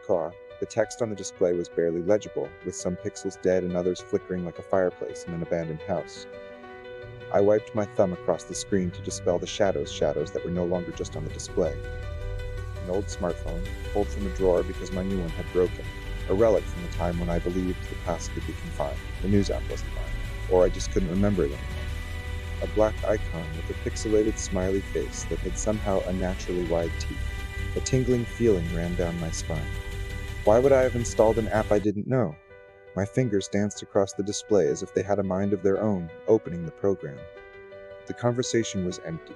Caw. The text on the display was barely legible, with some pixels dead and others flickering like a fireplace in an abandoned house. I wiped my thumb across the screen to dispel the shadows that were no longer just on the display. An old smartphone, pulled from a drawer because my new one had broken. A relic from the time when I believed the past could be confined. The news app wasn't mine, or I just couldn't remember it anymore. A black icon with a pixelated smiley face that had somehow unnaturally wide teeth. A tingling feeling ran down my spine. Why would I have installed an app I didn't know? My fingers danced across the display as if they had a mind of their own, opening the program. The conversation was empty.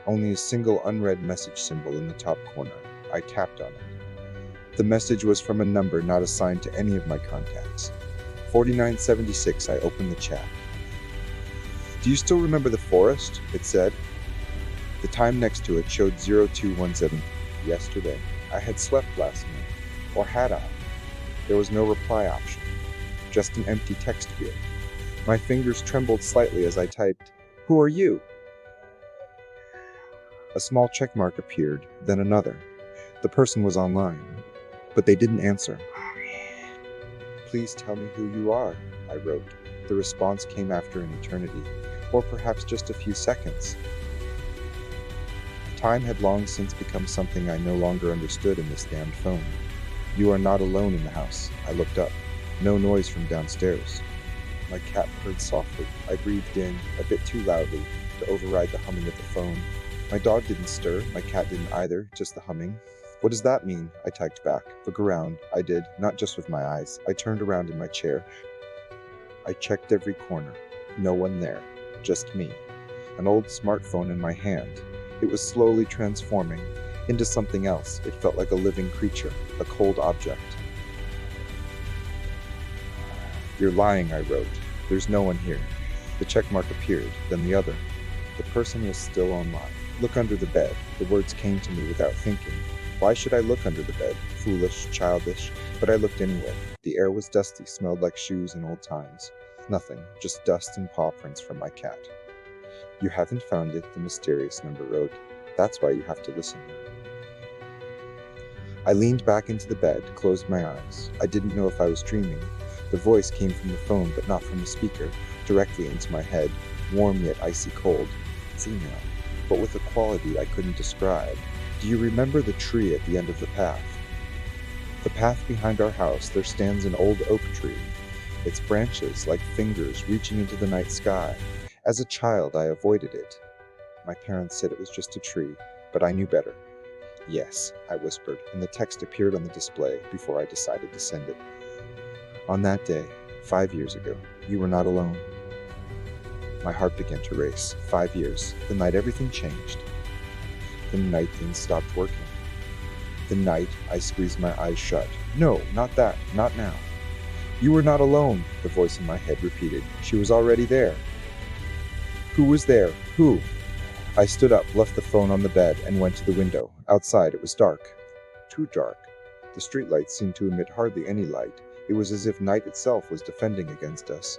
Only a single unread message symbol in the top corner. I tapped on it. The message was from a number not assigned to any of my contacts. 4976, I opened the chat. Do you still remember the forest? It said. The time next to it showed 0217. Yesterday. I had slept last night. Or had I? There was no reply option. Just an empty text field. My fingers trembled slightly as I typed, "Who are you?" A small checkmark appeared, then another. The person was online, but they didn't answer. "Please tell me who you are," I wrote. The response came after an eternity, or perhaps just a few seconds. Time had long since become something I no longer understood in this damned phone. "You are not alone in the house." I looked up. No noise from downstairs. My cat purred softly. I breathed in, a bit too loudly, to override the humming of the phone. My dog didn't stir, my cat didn't either, just the humming. "What does that mean?" I typed back. "Look around." I did, not just with my eyes. I turned around in my chair. I checked every corner. No one there. Just me. An old smartphone in my hand. It was slowly transforming into something else. It felt like a living creature, a cold object. "You're lying," I wrote. "There's no one here." The checkmark appeared, then the other. The person was still online. "Look under the bed." The words came to me without thinking. Why should I look under the bed? Foolish, childish, but I looked anyway. The air was dusty, smelled like shoes in old times. Nothing, just dust and paw prints from my cat. "You haven't found it," the mysterious number wrote. "That's why you have to listen now." I leaned back into the bed, closed my eyes. I didn't know if I was dreaming. The voice came from the phone, but not from the speaker, directly into my head, warm yet icy cold. It's email, but with a quality I couldn't describe. "Do you remember the tree at the end of the path?" The path behind our house, there stands an old oak tree. Its branches, like fingers, reaching into the night sky. As a child, I avoided it. My parents said it was just a tree, but I knew better. "Yes," I whispered, and the text appeared on the display before I decided to send it. "On that day, 5 years ago, you were not alone." My heart began to race. 5 years. The night everything changed. The night things stopped working. The night I squeezed my eyes shut. "No, not that. Not now." "You were not alone," the voice in my head repeated. "She was already there." "Who was there? Who?" I stood up, left the phone on the bed, and went to the window. Outside, it was dark. Too dark. The streetlights seemed to emit hardly any light. It was as if night itself was defending against us.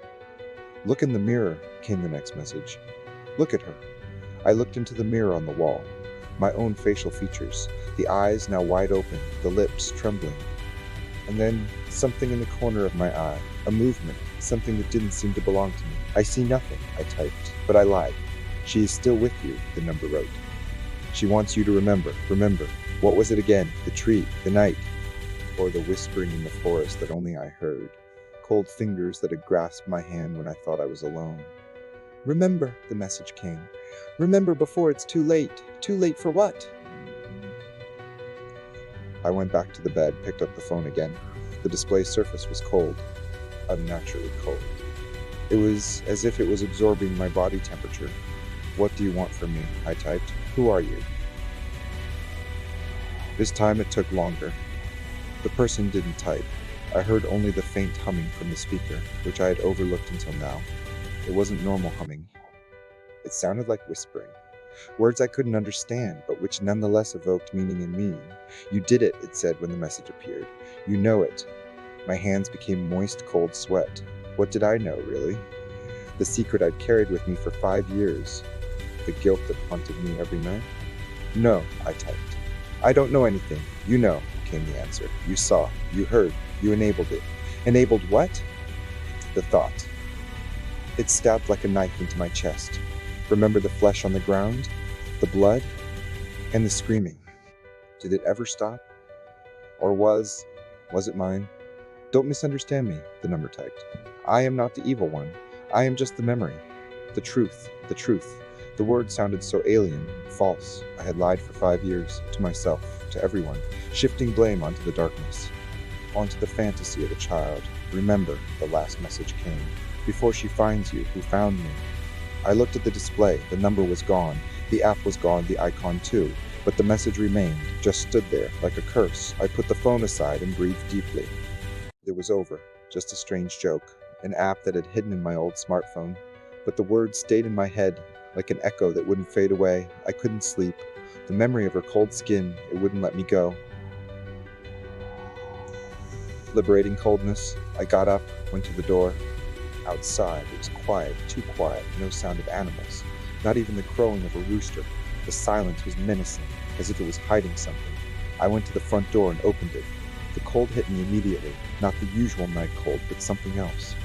"Look in the mirror," came the next message. "Look at her." I looked into the mirror on the wall. My own facial features. The eyes now wide open, the lips trembling. And then, something in the corner of my eye. A movement. Something that didn't seem to belong to me. "I see nothing," I typed. But I lied. "She is still with you," the number wrote. "She wants you to remember. Remember. What was it again? The tree, the night, or the whispering in the forest that only I heard? Cold fingers that had grasped my hand when I thought I was alone. "Remember," the message came. "Remember before it's too late." "Too late for what?" I went back to the bed, picked up the phone again. The display surface was cold. Unnaturally cold. It was as if it was absorbing my body temperature. "What do you want from me?" I typed. "Who are you?" This time it took longer. The person didn't type. I heard only the faint humming from the speaker, which I had overlooked until now. It wasn't normal humming. It sounded like whispering. Words I couldn't understand, but which nonetheless evoked meaning in me. "You did it," it said when the message appeared. "You know it." My hands became moist, cold sweat. What did I know, really? The secret I'd carried with me for 5 years. The guilt that haunted me every night? "No," I typed. "I don't know anything. You know. came the answer. You saw, you heard, you enabled it. Enabled what? The thought. It stabbed like a knife into my chest. Remember the flesh on the ground, the blood, and the screaming. Did it ever stop? Or was it mine? Don't misunderstand me, the number typed. I am not the evil one. I am just the memory. The truth, the truth. The word sounded so alien, false. I had lied for 5 years, to myself, to everyone, shifting blame onto the darkness, onto the fantasy of a child. Remember, the last message came. Before she finds you, who found me. I looked at the display, the number was gone, the app was gone, the icon too, but the message remained, just stood there, like a curse. I put the phone aside and breathed deeply. It was over, just a strange joke, an app that had hidden in my old smartphone, but the words stayed in my head, like an echo that wouldn't fade away. I couldn't sleep. The memory of her cold skin, it wouldn't let me go. Liberating coldness, I got up, went to the door. Outside, it was quiet, too quiet, no sound of animals, not even the crowing of a rooster. The silence was menacing, as if it was hiding something. I went to the front door and opened it. The cold hit me immediately, not the usual night cold, but something else.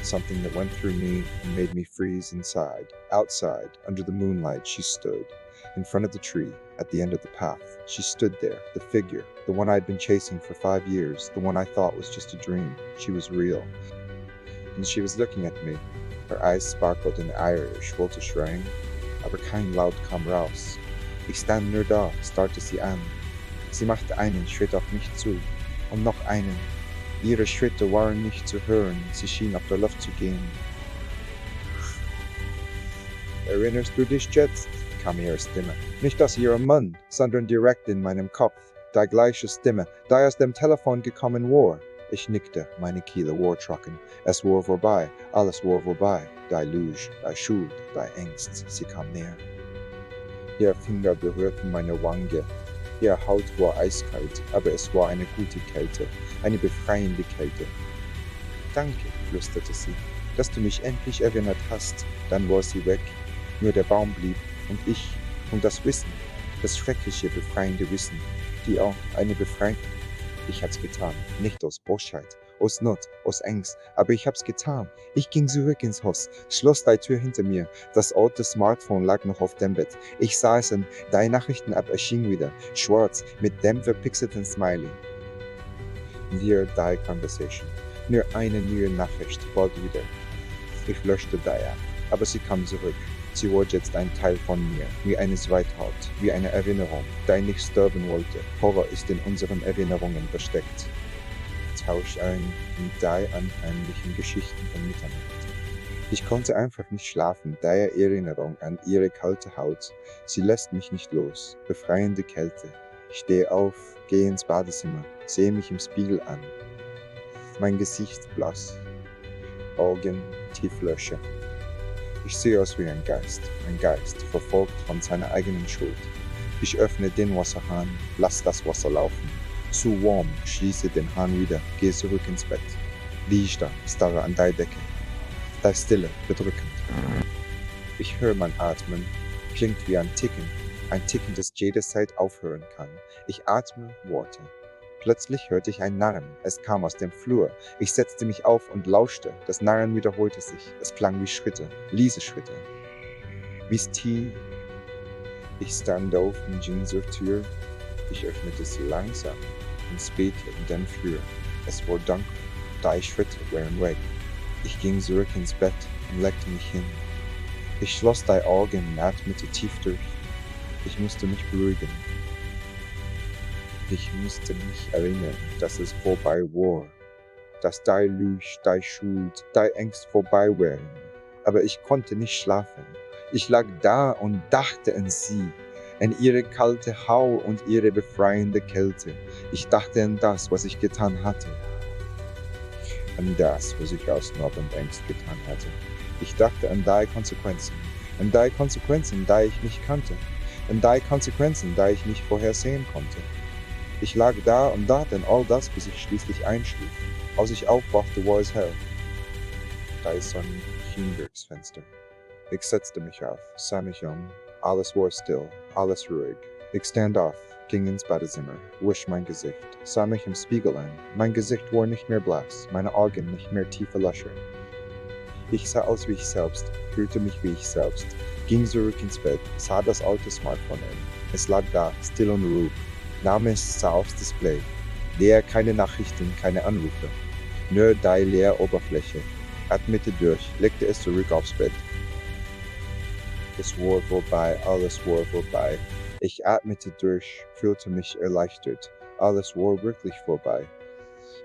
Something that went through me and made me freeze inside. Outside, under the moonlight, she stood. In front of the tree, at the end of the path. She stood there, the figure, the one I'd been chasing for 5 years, the one I thought was just a dream. She was real. And she was looking at me. Her eyes sparkled in Irish, ich wollte schreien, aber kein Laut kam raus. Ich stand nur da, starrte sie an. Sie machte einen Schritt auf mich zu und noch einen. Ihre Schritte waren nicht zu hören, sie schien auf der Luft zu gehen. Erinnerst du dich jetzt? Kam ihre Stimme. Nicht aus ihrem Mund, sondern direkt in meinem Kopf. Die gleiche Stimme, die aus dem Telefon gekommen war. Ich nickte, meine Kehle war trocken. Es war vorbei, alles war vorbei. Die Lüge, die Schuld, die Angst, sie kam näher. Ihr Finger berührten meine Wange. Ihre Haut war eiskalt, aber es war eine gute Kälte, eine befreiende Kälte. Danke, flüsterte sie, dass du mich endlich erinnert hast. Dann war sie weg. Nur der Baum blieb und ich und das Wissen, das schreckliche, befreiende Wissen, die auch eine Befreiung. Ich hab's getan, nicht aus Bosheit, aus Not, aus Angst, aber ich hab's getan. Ich ging zurück ins Haus, schloss die Tür hinter mir. Das alte Smartphone lag noch auf dem Bett. Ich sah es und die Nachrichten-App erschien wieder, schwarz, mit dem verpixelten Smiley. Dear Die Conversation. Nur eine neue Nachricht, bald wieder. Ich löschte die App, aber sie kam zurück. Sie war jetzt ein Teil von mir, wie eine Zweithalt, wie eine Erinnerung, die nicht sterben wollte. Horror ist in unseren Erinnerungen versteckt. Tausch ein in die anfänglichen Geschichten von Mitternacht. Ich konnte einfach nicht schlafen, die Erinnerung an ihre kalte Haut. Sie lässt mich nicht los. Befreiende Kälte. Ich stehe auf, gehe ins Badezimmer, sehe mich im Spiegel an. Mein Gesicht blass. Augen tieflösche. Ich sehe aus wie ein Geist, verfolgt von seiner eigenen Schuld. Ich öffne den Wasserhahn, lass das Wasser laufen. Zu warm, schließe den Hahn wieder, gehe zurück ins Bett. Liege da, starre an die Decke. Die Stille, bedrückend. Ich höre mein Atmen, klingt wie ein Ticken, das jederzeit aufhören kann. Ich atme Worte. Plötzlich hörte ich ein Narren, es kam aus dem Flur. Ich setzte mich auf und lauschte, das Narren wiederholte sich. Es klang wie Schritte, leise Schritte. Miss T. Ich stand auf und ging zur Tür. Ich öffnete sie langsam und später in den Flur. Es war dunkel, 3 Schritte waren weg. Ich ging zurück ins Bett und legte mich hin. Ich schloss die Augen und atmete tief durch. Ich musste mich beruhigen. Ich musste mich erinnern, dass es vorbei war, dass die Lüge, die Schuld, die Angst vorbei waren. Aber ich konnte nicht schlafen. Ich lag da und dachte an sie, an ihre kalte Haut und ihre befreiende Kälte. Ich dachte an das, was ich getan hatte. An das, was ich aus Not und Angst getan hatte. Ich dachte an die Konsequenzen, die ich nicht kannte, an die Konsequenzen, die ich nicht vorhersehen konnte. Ich lag da und dachte an all das, bis ich schließlich einschlief. Als ich aufwachte, war es hell. Die Sonne schien durchs Fenster. Ich setzte mich auf, sah mich um. Alles war still, alles ruhig. Ich stand auf, ging ins Badezimmer, wusch mein Gesicht, sah mich im Spiegel an. Mein Gesicht war nicht mehr blass, meine Augen nicht mehr tiefe Löcher. Ich sah aus wie ich selbst, fühlte mich wie ich selbst, ging zurück ins Bett, sah das alte Smartphone an. Es lag da, still und ruhig. Nahm es, sah aufs Display. Leer, keine Nachrichten, keine Anrufe. Nur die leere Oberfläche. Atmete durch, legte es zurück aufs Bett. Es war vorbei, alles war vorbei. Ich atmete durch, fühlte mich erleichtert. Alles war wirklich vorbei.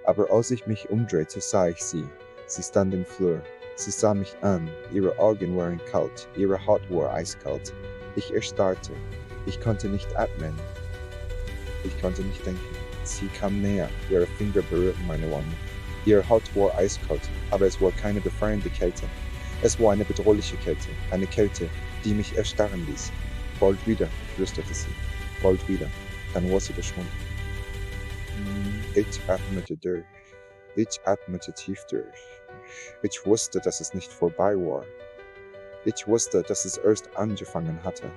Aber als ich mich umdrehte, sah ich sie. Sie stand im Flur. Sie sah mich an. Ihre Augen waren kalt. Ihre Haut war eiskalt. Ich erstarrte. Ich konnte nicht atmen. Ich konnte nicht denken. Sie kam näher. Ihre Finger berührten meine Wange. Ihre Haut war eiskalt, aber es war keine befreiende Kälte. Es war eine bedrohliche Kälte. Eine Kälte, die mich erstarren ließ. Bald wieder, flüsterte sie. Bald wieder. Dann war sie verschwunden. Ich atmete durch. Ich atmete tief durch. Ich wusste, dass es nicht vorbei war. Ich wusste, dass es erst angefangen hatte.